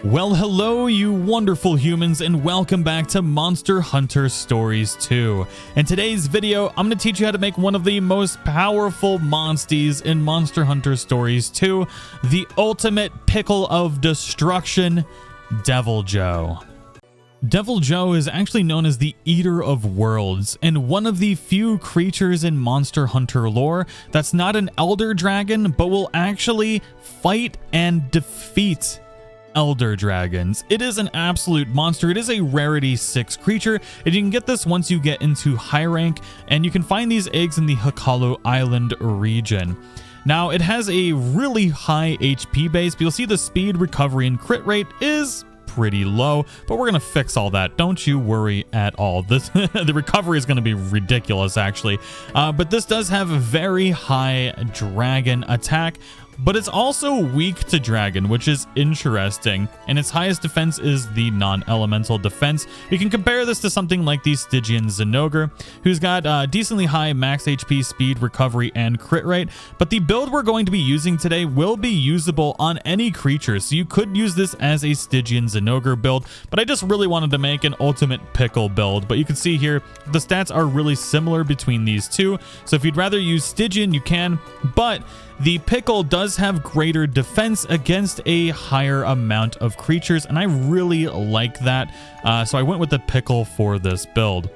Well, hello, you wonderful humans, and welcome back to Monster Hunter Stories 2. In today's video, I'm going to teach you how to make one of the most powerful monsties in Monster Hunter Stories 2, the ultimate pickle of destruction, Deviljho. Deviljho is actually known as the Eater of Worlds, and one of the few creatures in Monster Hunter lore that's not an elder dragon, but will actually fight and defeat elder dragons. It is an absolute monster. It is a rarity 6 creature, and you can get this once you get into high rank, and you can find these eggs in the Hikalu Island region. Now, it has a really high HP base, but you'll see the speed, recovery, and crit rate is pretty low, but we're gonna fix all that. Don't you worry at all. The recovery is gonna be ridiculous, actually. But this does have a very high dragon attack, but it's also weak to dragon, which is interesting, and its highest defense is the non-elemental defense. You can compare this to something like the Stygian Zinogre, who's got decently high max HP, speed, recovery, and crit rate, but the build we're going to be using today will be usable on any creature, so you could use this as a Stygian Zinogre build, but I just really wanted to make an ultimate pickle build. But you can see here, the stats are really similar between these two, so if you'd rather use Stygian, you can, but the pickle does have greater defense against a higher amount of creatures, and I really like that, so I went with the pickle for this build.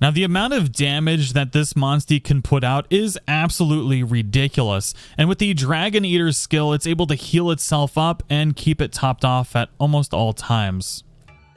Now, the amount of damage that this monstie can put out is absolutely ridiculous, and with the Dragon Eater's skill, it's able to heal itself up and keep it topped off at almost all times.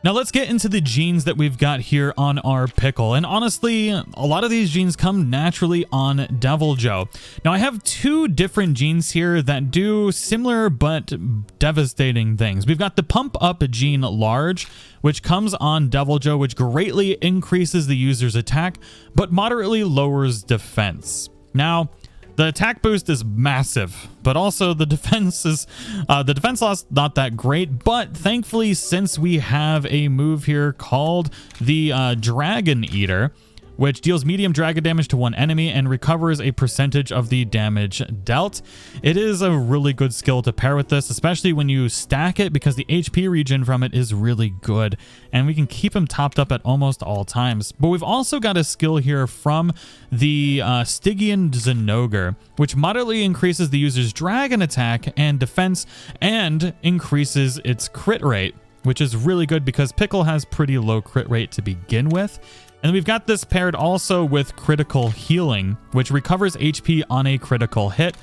Now let's get into the genes that we've got here on our pickle, and honestly, a lot of these genes come naturally on Deviljho. Now I have two different genes here that do similar but devastating things. We've got the Pump Up gene Large, which comes on Deviljho, which greatly increases the user's attack, but moderately lowers defense. Now, the attack boost is massive, but also the defense loss not that great. But thankfully, since we have a move here called the Dragon Eater, which deals medium dragon damage to one enemy and recovers a percentage of the damage dealt, it is a really good skill to pair with this, especially when you stack it, because the HP regen from it is really good, and we can keep him topped up at almost all times. But we've also got a skill here from the Stygian Zinogre, which moderately increases the user's dragon attack and defense and increases its crit rate, which is really good because Pickle has pretty low crit rate to begin with. And we've got this paired also with critical healing, which recovers HP on a critical hit.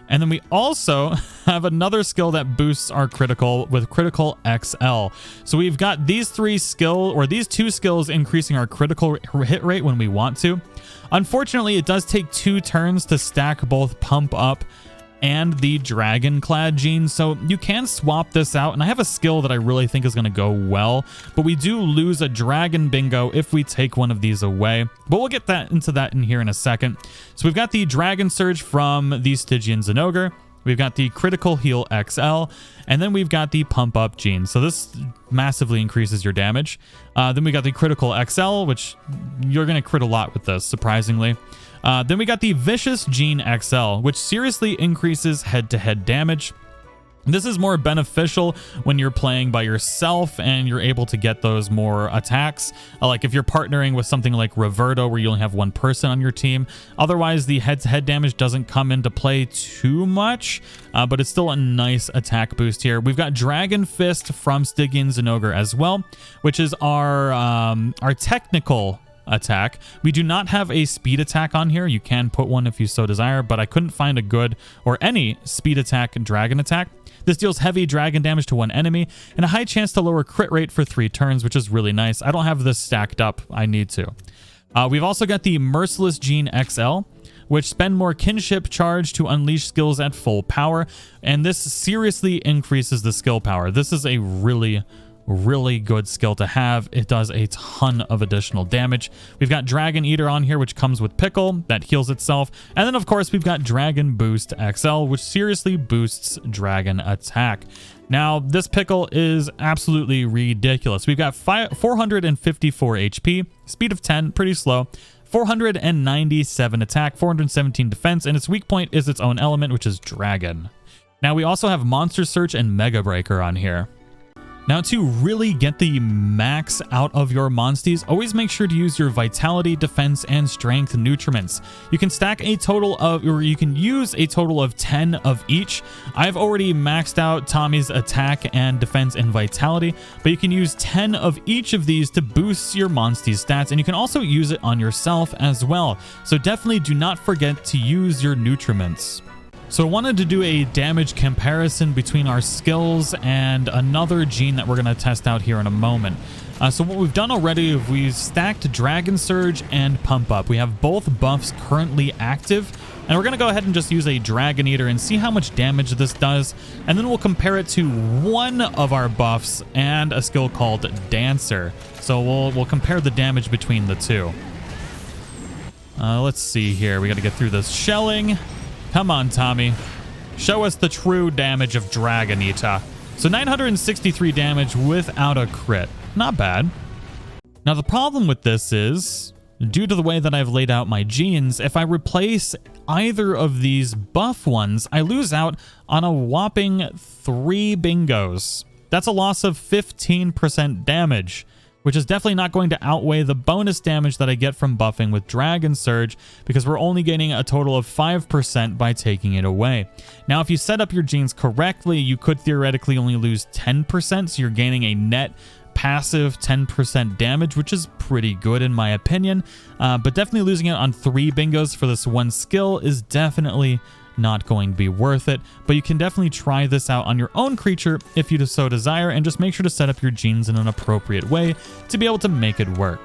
And then we also have another skill that boosts our critical with critical XL. So we've got these two skills increasing our critical hit rate when we want to. Unfortunately, it does take 2 turns to stack both Pump Up and the Dragon Clad gene, so you can swap this out, and I have a skill that I really think is going to go well, but we do lose a Dragon Bingo if we take one of these away, but we'll get into that in here in a second. So we've got the Dragon Surge from the Stygian Zinogre, we've got the Critical Heal XL, and then we've got the Pump Up gene, so this massively increases your damage. Then we got the Critical XL, which you're going to crit a lot with this, surprisingly. Then we got the Vicious Gene XL, which seriously increases head-to-head damage. This is more beneficial when you're playing by yourself and you're able to get those more attacks. Like if you're partnering with something like Reverto, where you only have one person on your team. Otherwise, the head-to-head damage doesn't come into play too much, but it's still a nice attack boost here. We've got Dragon Fist from Stygian Zinogre as well, which is our technical attack. We do not have a speed attack on here. You can put one if you so desire, but I couldn't find a good or any speed attack dragon attack. This deals heavy dragon damage to one enemy and a high chance to lower crit rate for 3 turns, which is really nice. I don't have this stacked up. I need to. We've also got the Merciless Gene XL, which spend more kinship charge to unleash skills at full power, and this seriously increases the skill power. This is a really good skill to have. It does a ton of additional damage. We've got Dragon Eater on here, which comes with Pickle, that heals itself. And then, of course, we've got Dragon Boost XL, which seriously boosts dragon attack. Now, this Pickle is absolutely ridiculous. We've got 454 HP, speed of 10, pretty slow, 497 attack, 417 defense, and its weak point is its own element, which is Dragon. Now, we also have Monster Search and Mega Breaker on here. Now, to really get the max out of your monsties, always make sure to use your vitality, defense, and strength nutriments. You can stack a total of, or you can use a total of 10 of each. I've already maxed out Tommy's attack and defense and vitality, but you can use 10 of each of these to boost your monsties stats, and you can also use it on yourself as well. So definitely do not forget to use your nutriments. So I wanted to do a damage comparison between our skills and another gene that we're going to test out here in a moment. So what we've done already, we've stacked Dragon Surge and Pump Up. We have both buffs currently active, and we're going to go ahead and just use a Dragon Eater and see how much damage this does, and then we'll compare it to one of our buffs and a skill called Dancer. So we'll compare the damage between the two. Let's see here. We got to get through this shelling. Come on, Tommy. Show us the true damage of Dragon Eater. So 963 damage without a crit. Not bad. Now, the problem with this is, due to the way that I've laid out my genes, if I replace either of these buff ones, I lose out on a whopping 3 bingos. That's a loss of 15% damage, which is definitely not going to outweigh the bonus damage that I get from buffing with Dragon Surge, because we're only gaining a total of 5% by taking it away. Now, if you set up your genes correctly, you could theoretically only lose 10%, so you're gaining a net passive 10% damage, which is pretty good in my opinion, but definitely losing it on 3 bingos for this one skill is definitely not going to be worth it. But you can definitely try this out on your own creature if you so desire, and just make sure to set up your genes in an appropriate way to be able to make it work.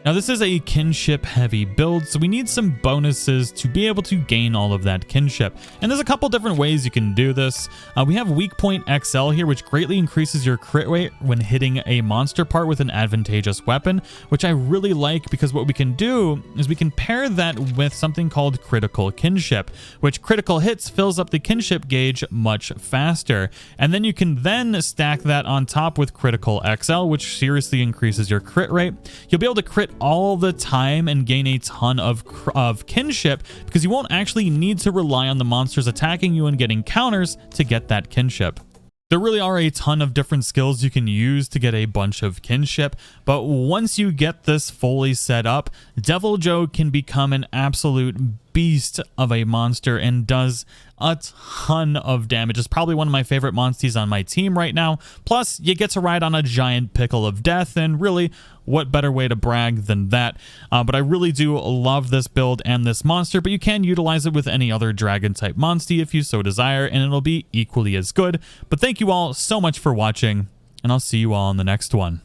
Now, this is a kinship heavy build, so we need some bonuses to be able to gain all of that kinship. And there's a couple different ways you can do this. We have Weak Point XL here, which greatly increases your crit rate when hitting a monster part with an advantageous weapon, which I really like, because what we can do is we can pair that with something called Critical Kinship, which critical hits fills up the kinship gauge much faster. And then you can then stack that on top with Critical XL, which seriously increases your crit rate. You'll be able to crit all the time and gain a ton of kinship, because you won't actually need to rely on the monsters attacking you and getting counters to get that kinship. There really are a ton of different skills you can use to get a bunch of kinship, but once you get this fully set up, Deviljho can become an absolute beast of a monster and does a ton of damage. It's probably one of my favorite monsties on my team right now. Plus, you get to ride on a giant pickle of death, and really, what better way to brag than that? But I really do love this build and this monster, but you can utilize it with any other dragon type monstie if you so desire, and it'll be equally as good. But thank you all so much for watching, and I'll see you all in the next one.